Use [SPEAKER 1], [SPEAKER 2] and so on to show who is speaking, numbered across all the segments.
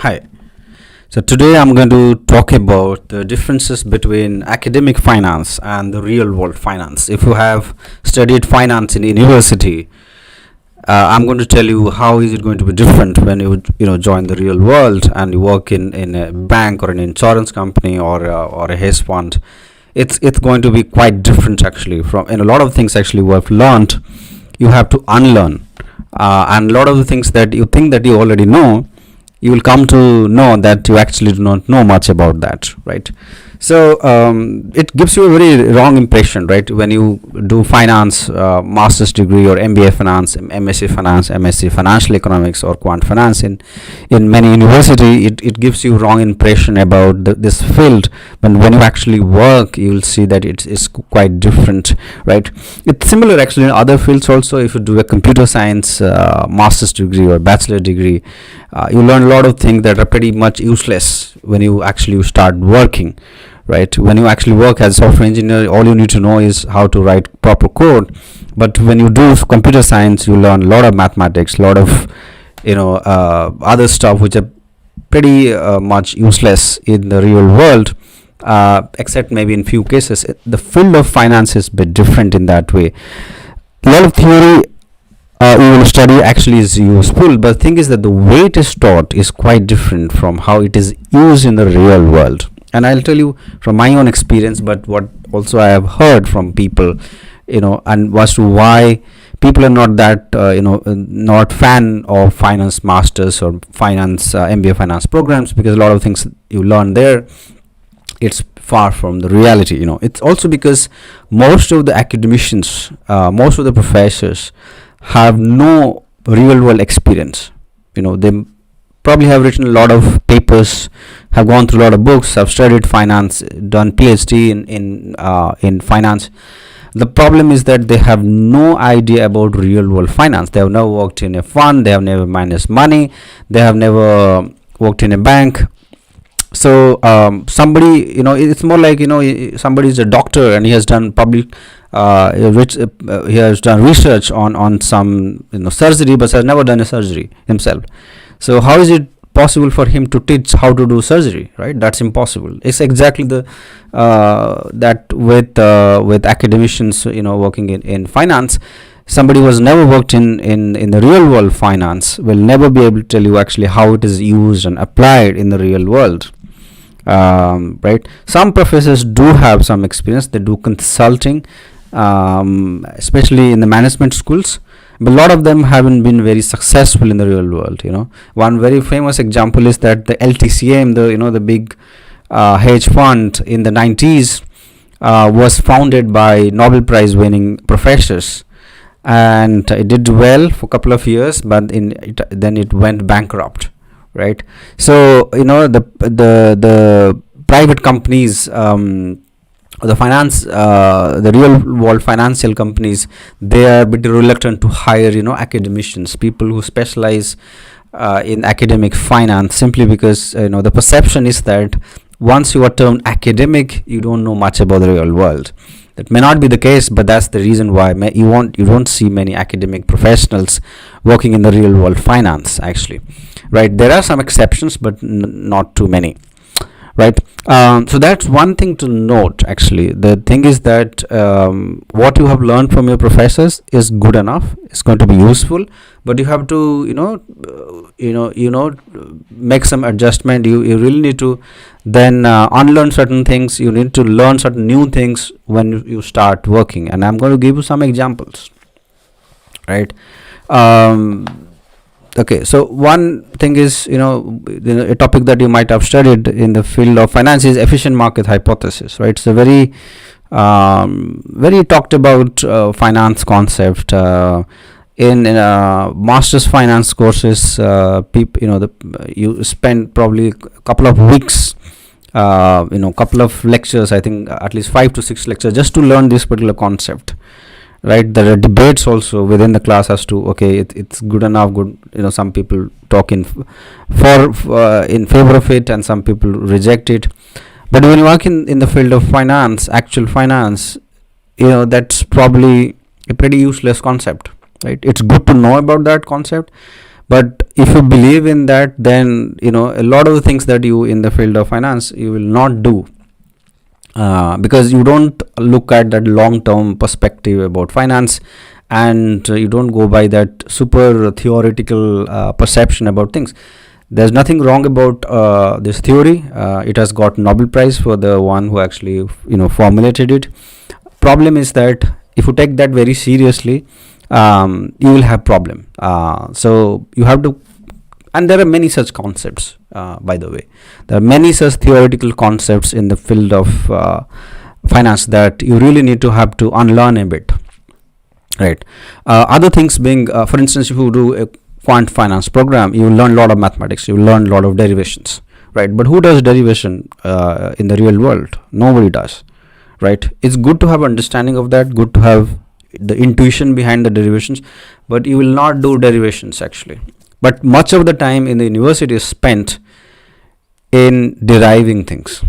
[SPEAKER 1] Hi. So today I'm going to talk about the differences between academic finance and the real world finance. If you have studied finance in university, I'm going to tell you how is it going to be different when you join the real world and you work in a bank or an insurance company or a hedge fund. It's going to be quite different actually from, and a lot of things actually we have learned you have to unlearn, and a lot of the things that you think that you already know, you will come to know that you actually do not know much about that, right? So it gives you a very wrong impression, right? When you do finance, master's degree or MBA finance, MSc finance, MSc financial economics or quant finance in many university, it gives you wrong impression about this field. But when you actually work, you will see that it is quite different, right? It's similar actually in other fields also. If you do a computer science master's degree or bachelor degree, you learn a lot of things that are pretty much useless when you actually start working, right? When you actually work as a software engineer, all you need to know is how to write proper code. But when you do computer science, you learn a lot of mathematics, a lot of other stuff which are pretty much useless in the real world, except maybe in few cases. The field of finance is a bit different in that way. A lot of theory we will study actually is useful, but the thing is that the way it is taught is quite different from how it is used in the real world. And I'll tell you from my own experience, but what also I have heard from people, and as to why people are not that not fan of finance masters or finance MBA finance programs, because a lot of things you learn there, it's far from the reality. It's also because most of the academicians, most of the professors have no real world experience. They probably have written a lot of papers, have gone through a lot of books, have studied finance, done PhD in finance. The problem is that they have no idea about real world finance. They have never worked in a fund, they have never managed money, they have never worked in a bank. So somebody, it's more like, somebody is a doctor and he has done he has done research on some surgery, but has never done a surgery himself. So how is it possible for him to teach how to do surgery, right? That's impossible. It's exactly the that with academicians, working in finance. Somebody who has never worked in the real world finance will never be able to tell you actually how it is used and applied in the real world. Right? Some professors do have some experience. They do consulting, especially in the management schools, but a lot of them haven't been very successful in the real world. One very famous example is that the LTCM, the big hedge fund in the 90s, was founded by Nobel Prize winning professors, and it did well for a couple of years, but then it went bankrupt, right? So the private companies, the real world financial companies, they are a bit reluctant to hire academicians, people who specialize in academic finance, simply because the perception is that once you are termed academic, you don't know much about the real world. That may not be the case, but that's the reason why you don't see many academic professionals working in the real world finance actually, right? There are some exceptions, but not too many, right? So that's one thing to note actually. The thing is that what you have learned from your professors is good enough, it's going to be useful, but you have to make some adjustment. You really need to then unlearn certain things. You need to learn certain new things when you start working, and I'm going to give you some examples, right? Okay, so one thing is, a topic that you might have studied in the field of finance is efficient market hypothesis, right? It's a very very talked about finance concept in master's finance courses. You spend probably a couple of weeks, couple of lectures, I think at least 5 to 6 lectures, just to learn this particular concept, right? There are debates also within the class as to, okay, it's good enough, good, some people talk in favor of it, and some people reject it. But when you work in the field of finance, actual finance, that's probably a pretty useless concept, right? It's good to know about that concept, But if you believe in that, then a lot of the things that you in the field of finance you will not do, because you don't look at that long term perspective about finance, and you don't go by that super theoretical perception about things. There's nothing wrong about this theory. It has got Nobel Prize for the one who actually formulated it. Problem is that if you take that very seriously, you will have problem. So you have to, and there are many such concepts, by the way. There are many such theoretical concepts in the field of finance that you really need to have to unlearn a bit, right? Other things being, for instance, if you do a quant finance program, you will learn a lot of mathematics, you will learn a lot of derivations, right? But who does derivation in the real world? Nobody does, right? It's good to have understanding of that, good to have the intuition behind the derivations, but you will not do derivations actually. But much of the time in the university is spent in deriving things,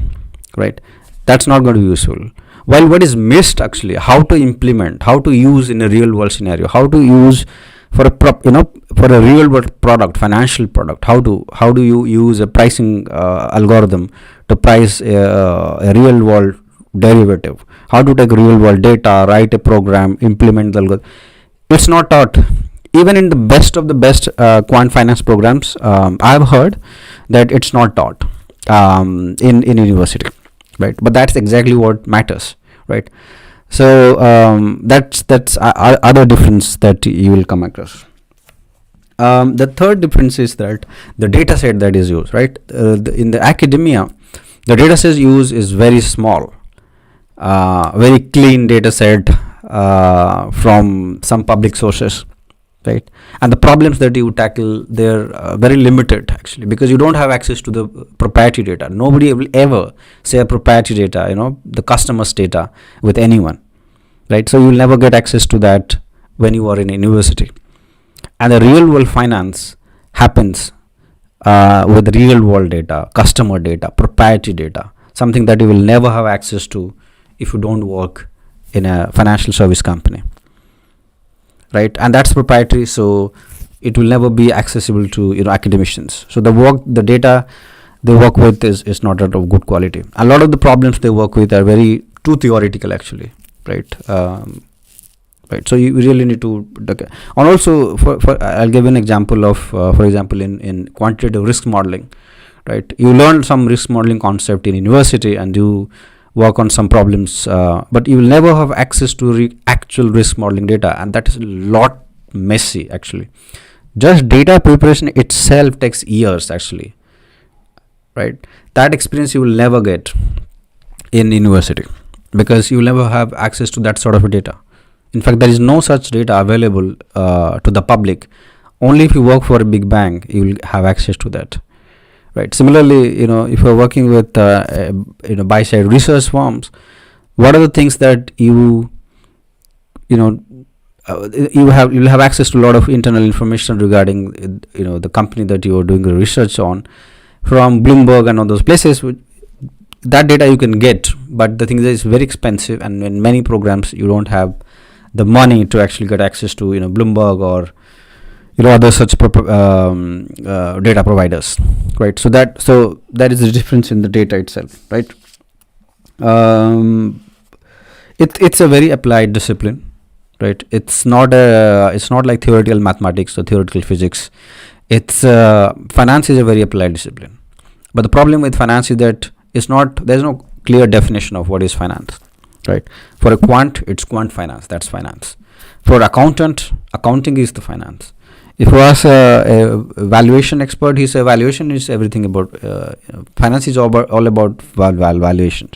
[SPEAKER 1] right? That's not going to be useful. While what is missed actually, how to implement, how to use in a real world scenario, how to use for a for a real world product, financial product, how do you use a pricing algorithm to price a real world derivative, how to take real world data, write a program, implement the algorithm. It's not taught. Even in the best of the best quant finance programs, I have heard that it's not taught in university, right? But that's exactly what matters, right? So that's other difference that you will come across. The third difference is that the data set that is used, right? In the academia, the data set used is very small, very clean data set from some public sources, right? And the problems that you tackle, they're very limited actually, because you don't have access to the proprietary data. Nobody will ever share proprietary data, the customer's data with anyone, right? So you will never get access to that when you are in a university. And the real world finance happens with real world data, customer data, proprietary data, something that you will never have access to if you don't work in a financial service company, right? And that's proprietary, so it will never be accessible to academicians. So the data they work with is not of good quality. A lot of the problems they work with are very too theoretical actually, right? Right. So you really need to, and also for I'll give an example of for example in quantitative risk modeling, right? You learn some risk modeling concept in university and you work on some problems, but you will never have access to actual risk modeling data, and that is a lot messy actually. Just data preparation itself takes years actually, right? That experience you will never get in university, because you will never have access to that sort of data. In fact, there is no such data available to the public. Only if you work for a big bank, you will have access to that, right? Similarly, if you are working with buy-side research firms, what are the things that you'll have access to a lot of internal information regarding the company that you are doing the research on from Bloomberg and all those places. That data you can get, but the thing is it's very expensive, and in many programs you don't have the money to actually get access to Bloomberg or other such data providers, right? So that is the difference in the data itself, right? It's a very applied discipline, right? It's not like theoretical mathematics or theoretical physics. It's finance is a very applied discipline, but the problem with finance is that there's no clear definition of what is finance, right? For a quant, it's quant finance, that's finance. For accountant, accounting is the finance. If you ask a valuation expert, he says valuation is everything about finance is all about valuation.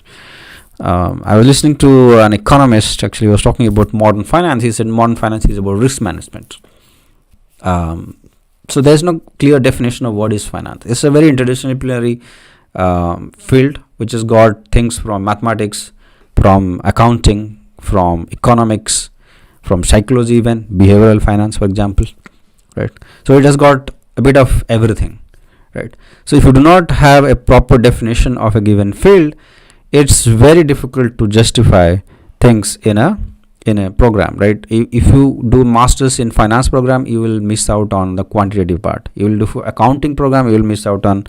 [SPEAKER 1] I was listening to an economist, actually, was talking about modern finance. He said modern finance is about risk management. So there's no clear definition of what is finance. It's a very interdisciplinary field which has got things from mathematics, from accounting, from economics, from psychology, even behavioral finance, for example, right? So it has got a bit of everything, right? So if you do not have a proper definition of a given field, it's very difficult to justify things in a in a program, right? If you do masters in finance program, you will miss out on the quantitative part. You will do for accounting program, you will miss out on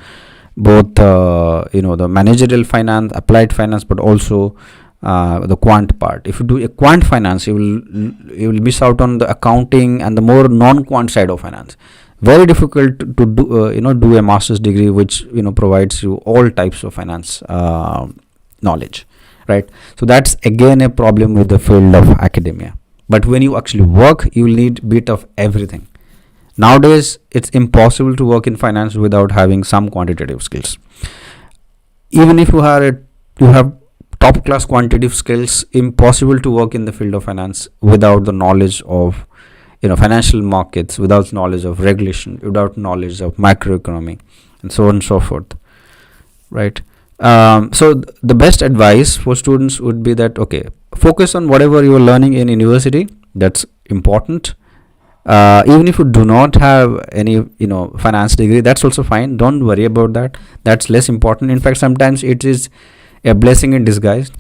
[SPEAKER 1] both the managerial finance, applied finance, but also the quant part. If you do a quant finance, you will miss out on the accounting and the more non-quant side of finance. Very difficult to do a master's degree which provides you all types of finance knowledge, right? So that's again a problem with the field of academia. But when you actually work, you will need bit of everything. Nowadays it's impossible to work in finance without having some quantitative skills. Even if you have top class quantitative skills, impossible to work in the field of finance without the knowledge of financial markets, without knowledge of regulation, without knowledge of macroeconomy, and so on and so forth, right? So the best advice for students would be that, okay, focus on whatever you are learning in university. That's important. Even if you do not have any finance degree, that's also fine. Don't worry about that. That's less important. In fact, sometimes it is a blessing in disguise.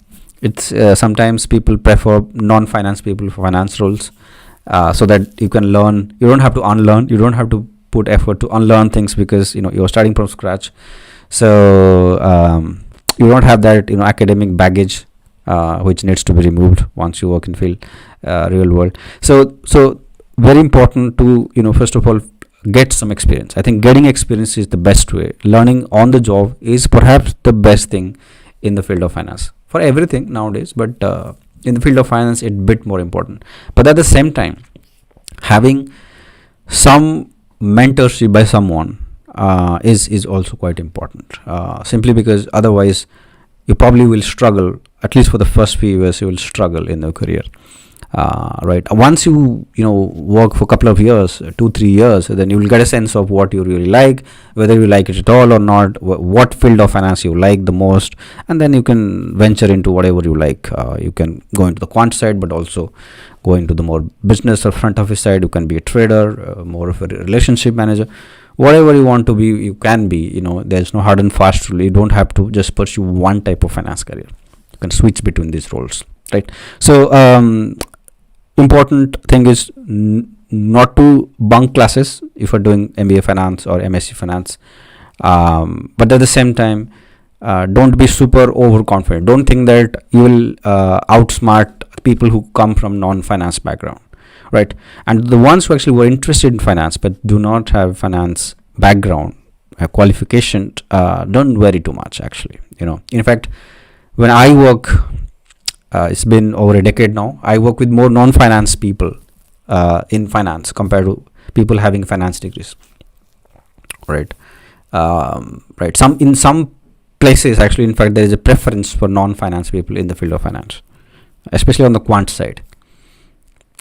[SPEAKER 1] It's sometimes people prefer non-finance people for finance roles, so that you can learn. You don't have to unlearn. You don't have to put effort to unlearn things, because you're starting from scratch. So you don't have that academic baggage which needs to be removed once you work in field real world. So very important to first of all get some experience. I think getting experience is the best way. Learning on the job is perhaps the best thing in the field of finance for everything nowadays, but in the field of finance it's a bit more important. But at the same time, having some mentorship by someone is also quite important, simply because otherwise you probably will struggle. At least for the first few years you will struggle in the career, right? Once you work for a couple of years, 2-3 years, then you will get a sense of what you really like, whether you like it at all or not, what field of finance you like the most, and then you can venture into whatever you like. You can go into the quant side, but also go into the more business or front office side. You can be a trader, more of a relationship manager, whatever you want to be, you can be. There's no hard and fast rule. You don't have to just pursue one type of finance career. You can switch between these roles, right? So important thing is not to bunk classes if you're doing MBA finance or MSc finance, but at the same time don't be super overconfident. Don't think that you will outsmart people who come from non-finance background, right? And the ones who actually were interested in finance but do not have finance background qualification, don't worry too much actually. In fact, when I work, it's been over a decade now, I work with more non-finance people in finance compared to people having finance degrees, right? Right. In some places actually, in fact, there is a preference for non-finance people in the field of finance, especially on the quant side,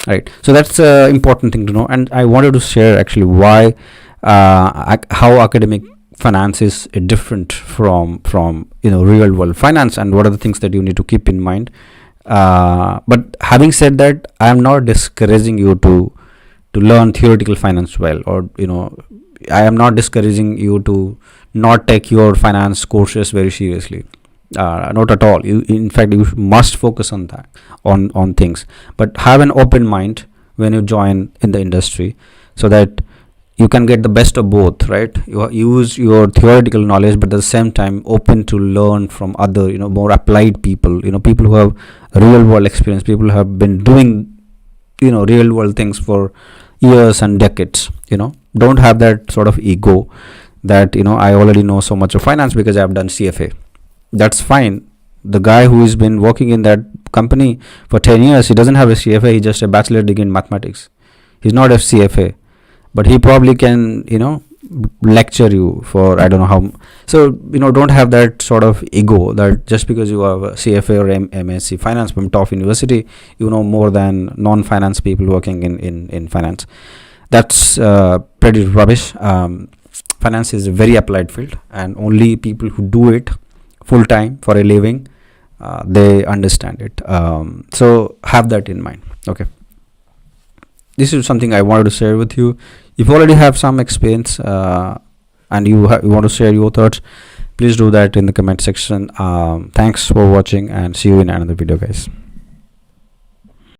[SPEAKER 1] right? So that's an important thing to know. And I wanted to share actually why how academic finance is different from real world finance, and what are the things that you need to keep in mind. But having said that, I am not discouraging you to learn theoretical finance well, or I am not discouraging you to not take your finance courses very seriously. Not at all. In fact, you must focus on that, on things, but have an open mind when you join in the industry, so that you can get the best of both, right? You use your theoretical knowledge, but at the same time open to learn from other more applied people, people who have real world experience, people who have been doing real world things for years and decades. Don't have that sort of ego that I already know so much of finance because I have done CFA. That's fine. The guy who has been working in that company for 10 years, he doesn't have a CFA, he's just a bachelor degree in mathematics. He's not a CFA, but he probably can lecture you for I don't know how. So don't have that sort of ego that just because you have a CFA or MSc finance from top university, you know more than non-finance people working in finance. That's pretty rubbish. Finance is a very applied field, and only people who do it full time for a living, they understand it. So have that in mind. Okay, this is something I wanted to share with you. If you already have some experience and you want to share your thoughts, please do that in the comment section. Thanks for watching, and see you in another video, guys.